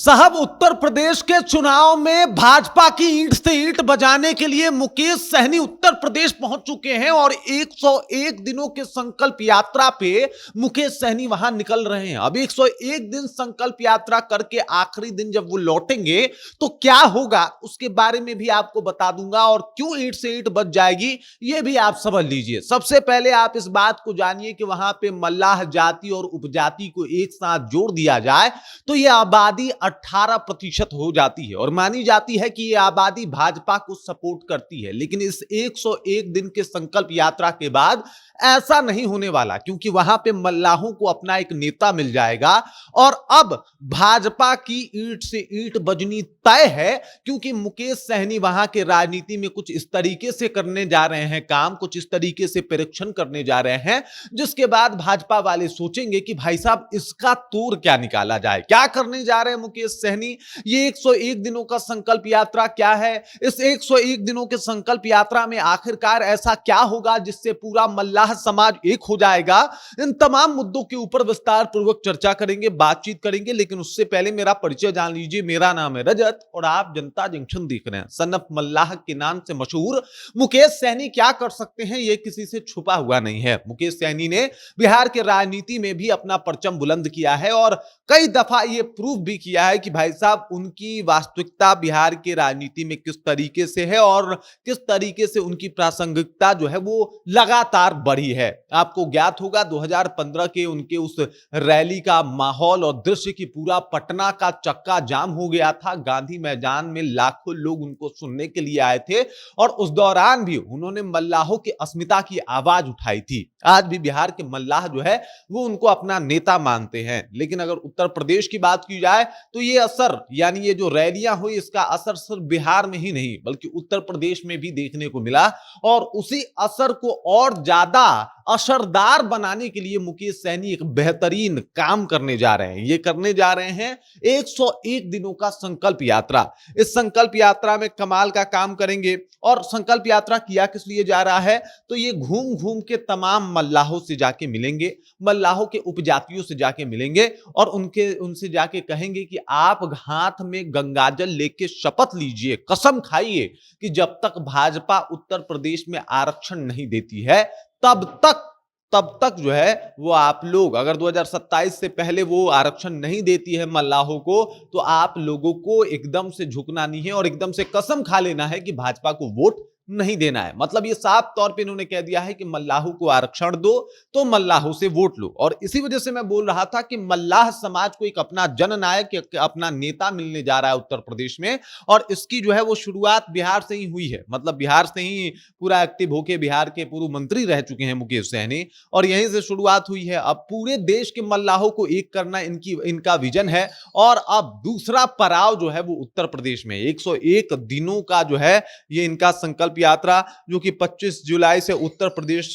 साहब, उत्तर प्रदेश के चुनाव में भाजपा की ईंट से ईंट बजाने के लिए मुकेश सहनी उत्तर प्रदेश पहुंच चुके हैं और 101 दिनों के संकल्प यात्रा पे मुकेश सहनी वहां निकल रहे हैं। अब 101 दिन संकल्प यात्रा करके आखिरी दिन जब वो लौटेंगे तो क्या होगा उसके बारे में भी आपको बता दूंगा, और क्यों ईंट से ईंट बच जाएगी ये भी आप समझ लीजिए। सबसे पहले आप इस बात को जानिए कि वहां पे मल्लाह जाति और उपजाति को एक साथ जोड़ दिया जाए तो यह आबादी 18% हो जाती है और मानी जाती है कि यह आबादी भाजपा को सपोर्ट करती है। लेकिन इस 101 दिन के संकल्प यात्रा के बाद ऐसा नहीं होने वाला, क्योंकि वहां पे मल्लाहों को अपना एक नेता मिल जाएगा और अब भाजपा की ईंट से ईंट बजनी तय है, क्योंकि मुकेश सहनी वहां के राजनीति में कुछ इस तरीके से करने जा रहे हैं काम, कुछ इस तरीके से परीक्षण करने जा रहे हैं जिसके बाद भाजपा वाले सोचेंगे कि भाई साहब इसका तोड़ क्या निकाला जाए। क्या करने जा रहे हैं मुकेश सहनी? ये 101 दिनों का संकल्प यात्रा क्या है? इस 101 दिनों के संकल्प यात्रा में आखिरकार ऐसा क्या होगा जिससे पूरा मल्लाह समाज एक हो जाएगा? इन तमाम मुद्दों के ऊपर विस्तार पूर्वक चर्चा करेंगे, बातचीत करेंगे। लेकिन उससे पहले मेरा परिचय जान लीजिए। मेरा नाम है रजत और आप जनता जंक्शन देख रहे हैं। सन ऑफ मल्लाह के नाम से मशहूर मुकेश सहनी क्या कर सकते हैं ये किसी से छुपा हुआ नहीं है। मुकेश सहनी ने बिहार के राजनीति में भी अपना परचम बुलंद किया है और कई दफा ये प्रूव भी किया है कि भाई साहब उनकी वास्तविकता बिहार के राजनीति में किस तरीके से है और किस तरीके से उनकी प्रासंगिकता जो है वो लगातार बढ़ी है। आपको ज्ञात होगा 2015 के उनके उस रैली का माहौल और दृश्य की पूरा पटना का चक्का जाम हो गया था। गांधी मैदान में लाखों लोग उनको सुनने के लिए आए थे और उस दौरान भी उन्होंने मल्लाहों की अस्मिता की आवाज उठाई थी। आज भी बिहार के मल्लाह जो है वो उनको अपना नेता मानते हैं। लेकिन अगर उत्तर प्रदेश की बात की जाए तो ये असर, यानी ये जो रैलियां हुई, इसका असर सिर्फ बिहार में ही नहीं बल्कि उत्तर प्रदेश में भी देखने को मिला और उसी असर को और ज्यादा असरदार बनाने के लिए मुकेश सहनी एक बेहतरीन काम करने जा रहे हैं। ये करने जा रहे हैं 101 दिनों का संकल्प यात्रा। इस संकल्प यात्रा में कमाल का काम करेंगे। और संकल्प यात्रा किया किस लिए जा रहा है? तो ये घूम घूम के तमाम मल्लाहों से जाके मिलेंगे, मल्लाहों के उपजातियों से जाके मिलेंगे और उनसे जाके कहेंगे कि आप हाथ में गंगाजल लेके शपथ लीजिए, कसम खाइए कि जब तक भाजपा उत्तर प्रदेश में आरक्षण नहीं देती है तब तक जो है वो आप लोग, अगर 2027 से पहले वो आरक्षण नहीं देती है मल्लाहों को, तो आप लोगों को एकदम से झुकना नहीं है और एकदम से कसम खा लेना है कि भाजपा को वोट नहीं देना है। मतलब ये साफ तौर पे इन्होंने कह दिया है कि मल्लाहों को आरक्षण दो तो मल्लाहों से वोट लो। और इसी वजह से मैं बोल रहा था कि मल्लाह समाज को एक अपना जननायक, अपना नेता मिलने जा रहा है उत्तर प्रदेश में और इसकी जो है वो शुरुआत बिहार से ही हुई है। मतलब बिहार से ही पूरा एक्टिव होके बिहार के पूर्व मंत्री रह चुके हैं मुकेश सहनी और यहीं से शुरुआत हुई है। अब पूरे देश के मल्लाहों को एक करना इनका विजन है। और अब दूसरा पड़ाव जो है वो उत्तर प्रदेश में 101 दिनों का जो है ये इनका संकल्प यात्रा, जो कि 25 जुलाई से उत्तर प्रदेश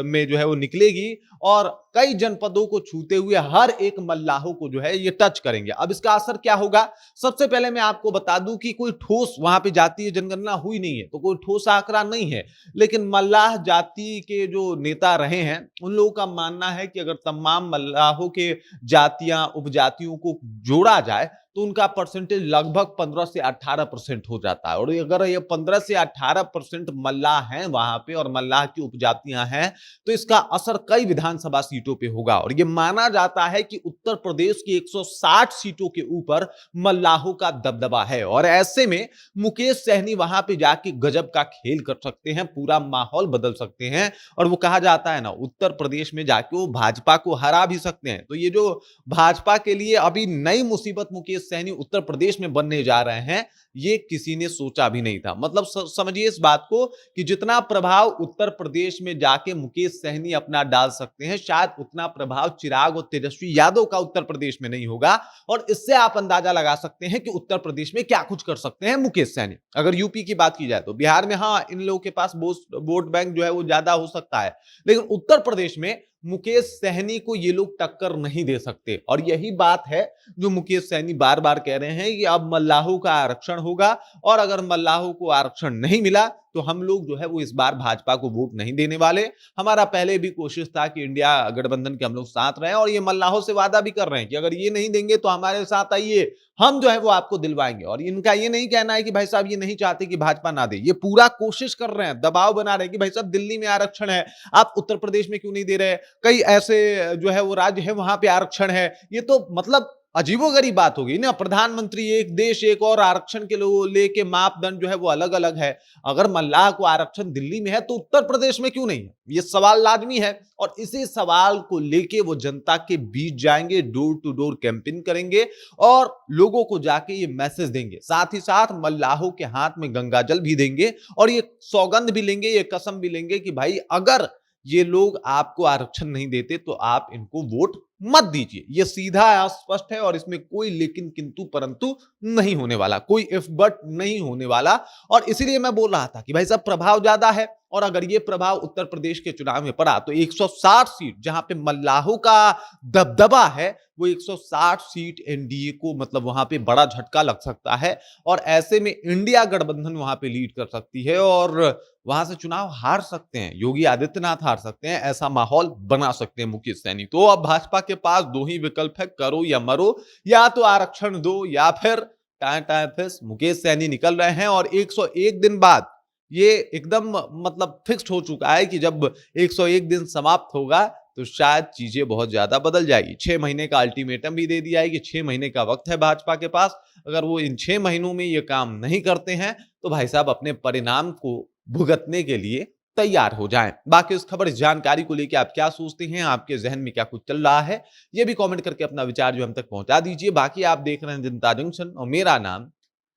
में जो है वो निकलेगी और कई जनपदों को छूते हुए हर एक मल्लाहों को जो है ये टच करेंगे। अब इसका असर क्या होगा? सबसे पहले मैं आपको बता दूं कि कोई ठोस वहां पे जातीय जनगणना हुई नहीं है तो कोई ठोस आंकड़ा नहीं है। लेकिन मल्लाह जाति के जो नेता रहे हैं उन लोगों का मानना है कि अगर तमाम मल्लाहों के जातियां उपजातियों को जोड़ा जाए तो उनका परसेंटेज लगभग 15 से 18% हो जाता है। और अगर ये 15 से 18% मल्लाह हैं वहां पे और मल्लाह की उपजातियां हैं तो इसका असर कई विधानसभा सीटों पे होगा। और ये माना जाता है कि उत्तर प्रदेश की 160 सीटों के ऊपर मल्लाहों का दबदबा है और ऐसे में मुकेश सहनी वहां पे जाके गजब का खेल कर सकते हैं, पूरा माहौल बदल सकते हैं। और वो कहा जाता है ना, उत्तर प्रदेश में जाके वो भाजपा को हरा भी सकते हैं। तो ये जो भाजपा के लिए अभी नई मुसीबत मुकेश सहनी उत्तर प्रदेश में बनने जा रहे हैं ये किसी ने सोचा भी नहीं था। मतलब समझिए इस बात को कि जितना प्रभाव उत्तर प्रदेश में जाके मुकेश सहनी अपना डाल सकते हैं शायद उतना प्रभाव चिराग और तेजस्वी यादव का उत्तर प्रदेश में नहीं होगा। और इससे आप अंदाजा लगा सकते हैं कि उत्तर प्रदेश में क्या कुछ कर सकते हैं मुकेश सहनी। अगर यूपी की बात की जाए तो बिहार में हाँ इन लोगों के पास वोट बैंक जो है वो ज्यादा हो सकता है, लेकिन उत्तर प्रदेश में मुकेश सहनी को ये लोग टक्कर नहीं दे सकते। और यही बात है जो मुकेश सहनी बार बार कह रहे हैं कि अब मल्लाहों का आरक्षण होगा और अगर मल्लाहों को आरक्षण नहीं मिला तो हम लोग जो है वो इस बार भाजपा को वोट नहीं देने वाले। हमारा पहले भी कोशिश था कि इंडिया गठबंधन के हम लोग साथ रहे और ये मल्लाहों से वादा भी कर रहे हैं कि अगर ये नहीं देंगे तो हमारे साथ आइए, हम जो है वो आपको दिलवाएंगे। और इनका ये नहीं कहना है कि भाई साहब ये नहीं चाहते कि भाजपा ना दे, ये पूरा कोशिश कर रहे हैं, दबाव बना रहे हैं कि भाई साहब दिल्ली में आरक्षण है, आप उत्तर प्रदेश में क्यों नहीं दे रहे, कई ऐसे जो है वो राज्य है वहां पे आरक्षण है। ये तो मतलब अजीबोगरीब बात होगी ना, प्रधानमंत्री एक देश एक और आरक्षण के लेके मापदंड जो है वो अलग अलग है। अगर मल्लाह को आरक्षण दिल्ली में है तो उत्तर प्रदेश में क्यों नहीं है, ये सवाल लाजमी है। और इसी सवाल को लेके वो जनता के बीच जाएंगे, डोर टू डोर कैंपेन करेंगे और लोगों को जाके ये मैसेज देंगे, साथ ही साथ मल्लाहों के हाथ में गंगा जल भी देंगे और ये सौगंध भी लेंगे, ये कसम भी लेंगे कि भाई अगर ये लोग आपको आरक्षण नहीं देते तो आप इनको वोट मत दीजिए। ये सीधा स्पष्ट है और इसमें कोई लेकिन किंतु परंतु नहीं होने वाला, कोई इफ बट नहीं होने वाला। और इसीलिए मैं बोल रहा था कि भाई साहब प्रभाव ज्यादा है और अगर ये प्रभाव उत्तर प्रदेश के चुनाव में पड़ा तो 160 सीट जहां पे मल्लाहों का दबदबा है, वो 160 सीट एनडीए को मतलब वहां पे बड़ा झटका लग सकता है और ऐसे में इंडिया गठबंधन वहां पे लीड कर सकती है और वहां से चुनाव हार सकते हैं, योगी आदित्यनाथ हार सकते हैं, ऐसा माहौल बना सकते हैं मुकेश सैनी। तो अब भाजपा के पास दो ही विकल्प है, करो या मरो, या तो आरक्षण दो या फिर टाइम टाइम फिस। मुकेश सैनी निकल रहे हैं और 101 दिन बाद ये एकदम मतलब फिक्स्ड हो चुका है कि जब 101 दिन समाप्त होगा तो शायद चीजें बहुत ज्यादा बदल जाएगी। 6 महीने का अल्टीमेटम भी दे दिया है कि 6 महीने का वक्त है भाजपा के पास, अगर वो इन 6 महीनों में ये काम नहीं करते हैं तो भाई साहब अपने परिणाम को भुगतने के लिए तैयार हो जाएं। बाकी इस खबर, इस जानकारी को लेकर आप क्या सोचते हैं, आपके जहन में क्या कुछ चल रहा है, ये भी कमेंट करके अपना विचार जो हम तक पहुंचा दीजिए। बाकी आप देख रहे हैं जनता जंक्शन और मेरा नाम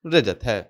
रजत है।